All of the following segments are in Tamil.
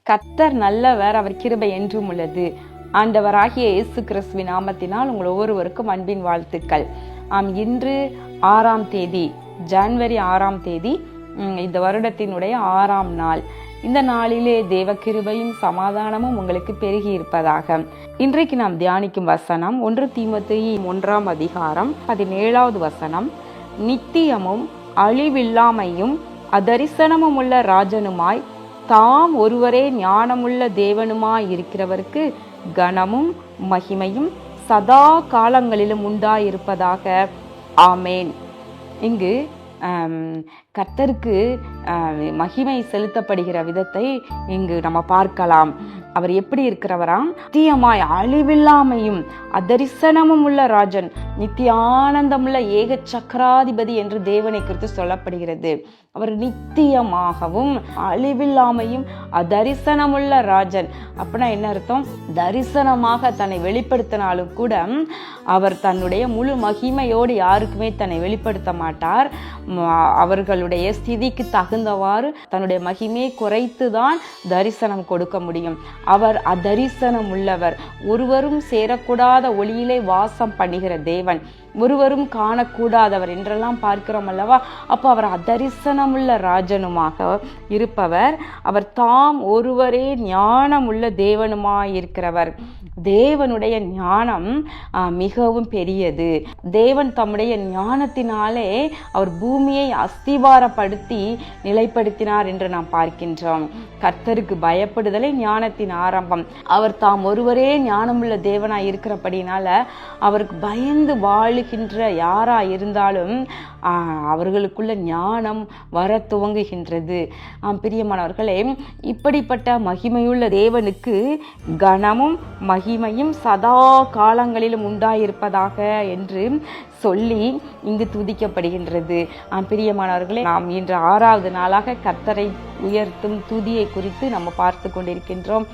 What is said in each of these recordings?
கர்த்தர் நல்லவர், அவர் கிருபை என்றும் உள்ளது. ஆண்டவராகிய இயேசு கிறிஸ்துவின் நாமத்தினால் உங்கள் ஒவ்வொருவருக்கும் அன்பின் வாழ்த்துக்கள். இன்று 6ஆம் தேதி, ஜனவரி 6ஆம் தேதி, இந்த வருடத்தினுடைய 6ஆம் நாள். இந்த நாளிலே தேவ கிருபையும் சமாதானமும் உங்களுக்கு பெருகி இருப்பதாக. இன்றைக்கு நாம் தியானிக்கும் வசனம் 1 தீமோத்தேயு 1ஆம் அதிகாரம் 17வது வசனம். நித்தியமும் அழிவில்லாமையும் அதரிசனமும் உள்ள ராஜனுமாய் தாம் ஒருவரே ஞானமுள்ள தேவனுமாய் இருக்கிறவருக்கு கனமும் மகிமையும் சதா காலங்களிலும் உண்டாயிருப்பதாக. ஆமேன். இங்கு கர்த்தருக்கு மகிமை செலுத்தப்படுகிற விதத்தை இங்கு நம்ம பார்க்கலாம். அவர் எப்படி இருக்கிறவராம்? நித்தியமாய் அழிவில்லாமையும் அதரிசனமும் உள்ள ராஜன், நித்திய ஆனந்தமுள்ள ஏக சக்கராதிபதி என்று தேவனை குறித்து சொல்லப்படுகிறது. அவர் நித்தியமாகவும் அழிவில்லாமையும் அதரிசனமுள்ள ராஜன். அப்படின்னா என்ன அர்த்தம்? தரிசனமாக தன்னை வெளிப்படுத்தினாலும் கூட அவர் தன்னுடைய முழு மகிமையோடு யாருக்குமே தன்னை வெளிப்படுத்த மாட்டார். அவர்களுடைய ஸ்திதிக்கு தகுந்தவாறு தன்னுடைய மகிமையை குறைத்துதான் தரிசனம் கொடுக்க முடியும். அவர் அதரிசனம் உள்ளவர், ஒருவரும் சேரக்கூடாத ஒளியிலே வாசம் பண்ணுகிற தேவன், ஒருவரும் காணக்கூடாதவர் என்றெல்லாம் பார்க்கிறோம் அல்லவா? அப்போ அவர் அதரிசனமுள்ள ராஜனுமாக இருப்பவர். அவர் தாம் ஒருவரே ஞானமுள்ள தேவனுமாயிருக்கிறவர். தேவனுடைய ஞானம் மிகவும் பெரியது. தேவன் தம்முடைய ஞானத்தினாலே அவர் பூமியை அஸ்திவாரப்படுத்தி நிலைப்படுத்தினார் என்று நாம் பார்க்கின்றோம். கர்த்தருக்கு பயப்படுதலே ஞானத்தின் ஆரம்பம். அவர் தாம் ஒருவரே ஞானமுள்ள தேவனாய் இருக்கிறபடினால அவருக்கு பயந்து வாழுகின்ற யாரா இருந்தாலும் அவர்களுக்குள்ள ஞானம் வர துவங்குகின்றது. பிரியமானவர்களே, இப்படிப்பட்ட மகிமையுள்ள தேவனுக்கு கனமும் மகிமையும் சதா காலங்களிலும் உண்டாயிருப்பதாக என்று சொல்லி இங்கு துதிக்கப்படுகின்றது. பிரியமானவர்களே, நாம் இன்று 6வது நாளாக கர்த்தரை உயர்த்தும் துதியை குறித்து நம்ம பார்த்து கொண்டிருக்கின்றோம்.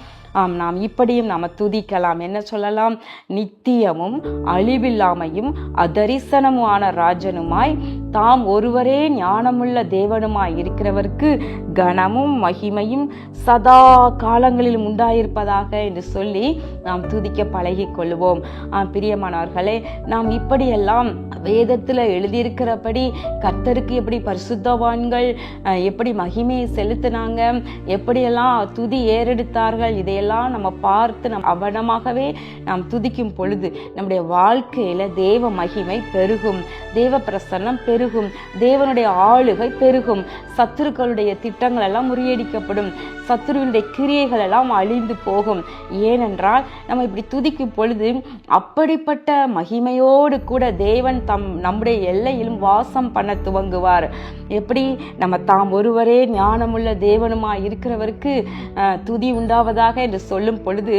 நாம் இப்படியும் நாம் துதிக்கலாம். என்ன சொல்லலாம்? நித்தியமும் அழிவில்லாமையும் அதரிசனமுமான ராஜனுமாய் தாம் ஒருவரே ஞானமுள்ள தேவனுமாய் இருக்கிறவருக்கு கனமும் மகிமையும் சதா காலங்களிலும் உண்டாயிருப்பதாக என்று சொல்லி நாம் துதிக்க பழகி கொள்வோம். பிரியமானவர்களே, நாம் இப்படியெல்லாம் வேதத்தில் எழுதியிருக்கிறபடி கர்த்தருக்கு எப்படி பரிசுத்தவான்கள் எப்படி மகிமையை செலுத்தினாங்க, எப்படியெல்லாம் துதி ஏறெடுத்தார்கள், இதையெல்லாம் நம்ம பார்த்து நம் அவனமாகவே நாம் துதிக்கும் பொழுது நம்முடைய வாழ்க்கையில தேவ மகிமை பெருகும், தேவ பிரசன்னம் பெருகும், தேவனுடைய ஆளுகை பெருகும், சத்துருக்களுடைய திட்டங்கள் எல்லாம் முறியடிக்கப்படும், சத்துருவினுடைய கிரியைகள் எல்லாம் அழிந்து போகும். ஏனென்றால் நம்ம இப்படி துதிக்கும் பொழுது அப்படிப்பட்ட மகிமையோடு கூட தேவன் நம்முடைய எல்லையிலும் வாசம் பண்ண துவங்குவார். எப்படி? நம்ம தாம் ஒருவரே ஞானமுள்ள தேவனுமாய் இருக்கிறவருக்கு துதி உண்டாவதாக என்று சொல்லும் பொழுது,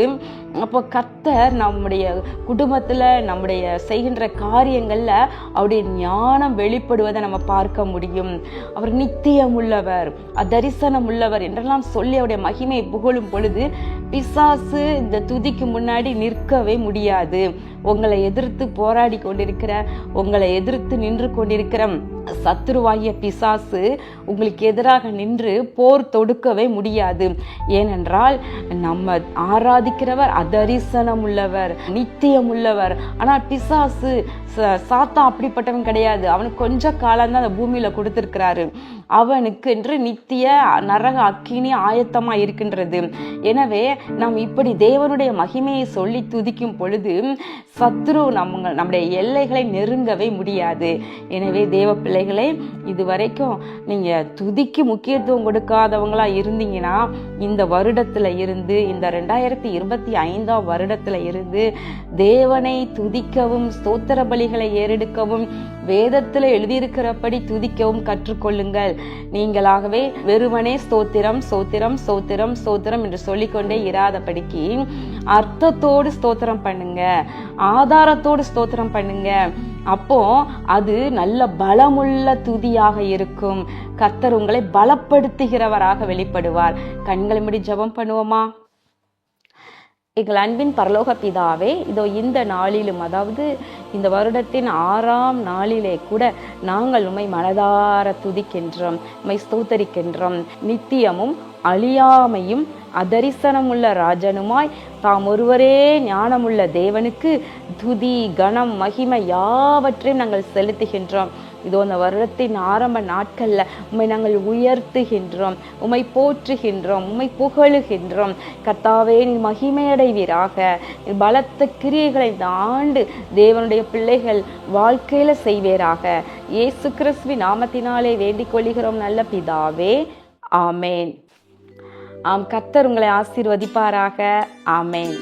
அப்போ கர்த்தர் நம்முடைய குடும்பத்துல நம்முடைய செய்கின்ற காரியங்கள்ல அவருடைய ஞானம் வெளிப்படுவதை நம்ம பார்க்க முடியும். அவர் நித்தியம் உள்ளவர், அதரிசனம் உள்ளவர் என்றெல்லாம் சொல்லி அவருடைய மகிமையை புகழும் பொழுது பிசாசு இந்த துதிக்கு முன்னாடி நிற்கவே முடியாது. உங்களை எதிர்த்து போராடி கொண்டிருக்கிற, உங்களை எதிர்த்து நின்று கொண்டிருக்கிற சத்துருவாகிய பிசாசு உங்களுக்கு எதிராக நின்று போர் தொடுக்கவே முடியாது. ஏனென்றால் நம்ம ஆராதிக்கிறவர் அதரிசனம் உள்ளவர், நித்தியம் உள்ளவர். ஆனால் பிசாசு சாத்தான் அப்படிப்பட்டவன் கிடையாது. அவனுக்கு கொஞ்ச காலம்தான் அந்த பூமியில கொடுத்திருக்கிறாரு. அவனுக்கு என்று நித்திய நரக அக்கினி ஆயத்தமா இருக்கின்றது. எனவே நாம் இப்படி தேவனுடைய மகிமையை சொல்லி துதிக்கும் பொழுது சத்ரு நம்முடைய எல்லைகளை நெருங்கவே முடியாது. எனவே தேவ பிள்ளைகளே, இதுவரைக்கும் நீங்க துதிக்கு முக்கியத்துவம் கொடுக்காதவங்களா இருந்தீங்கன்னா இந்த வருடத்துல இருந்து, இந்த 2025ஆம் வருடத்துல இருந்து தேவனை துதிக்கவும் ஸ்தோத்திர பலிகளை ஏறெடுக்கவும் வேதத்துல எழுதியிருக்கிறபடி துதிக்கவும் கற்றுக்கொள்ளுங்கள். நீங்களாகவே வெறுமனே ஸ்தோத்திரம் ஸ்தோத்திரம் ஸ்தோத்திரம் ஸ்தோத்திரம் என்று சொல்லிக்கொண்டே இராதபடிக்கு அர்த்தத்தோடு ஸ்தோத்திரம் பண்ணுங்க, ஆதாரத்தோடு ஸ்தோத்திரம் பண்ணுங்க. அப்போ அது நல்ல பலமுள்ள துதியாக இருக்கும். கர்த்தர் உங்களை பலப்படுத்துகிறவராக வெளிப்படுவார். கண்களை மூடி ஜெபம் பண்ணுவோமா? எங்கள் அன்பின் பரலோக பிதாவே, இதோ இந்த நாளிலும், அதாவது இந்த வருடத்தின் 6ஆம் நாளிலே கூட நாங்கள் உம்மை மனதார துதிக்கின்றோம், உம்மை ஸ்தோத்தரிக்கின்றோம். நித்தியமும் அழியாமையும் அதரிசனமுள்ள ராஜனுமாய் தாம் ஒருவரே ஞானமுள்ள தேவனுக்கு துதி கனம் மகிமை யாவற்றையும் நாங்கள் செலுத்துகின்றோம். இதோ அந்த வருடத்தின் ஆரம்ப நாட்கள்ல உம்மை நாங்கள் உயர்த்துகின்றோம், உம்மை போற்றுகின்றோம், உம்மை புகழுகின்றோம். கர்த்தாவே, நீ மகிமையடைவீராக. பலத்த கிரியைகளை இந்த ஆண்டு தேவனுடைய பிள்ளைகள் வாழ்க்கையில செய்வீராக. இயேசு கிறிஸ்துவின் நாமத்தினாலே வேண்டிக் கொள்கிறோம் நல்ல பிதாவே, ஆமேன். கர்த்தர் உங்களை ஆசீர்வதிப்பாராக. ஆமேன்.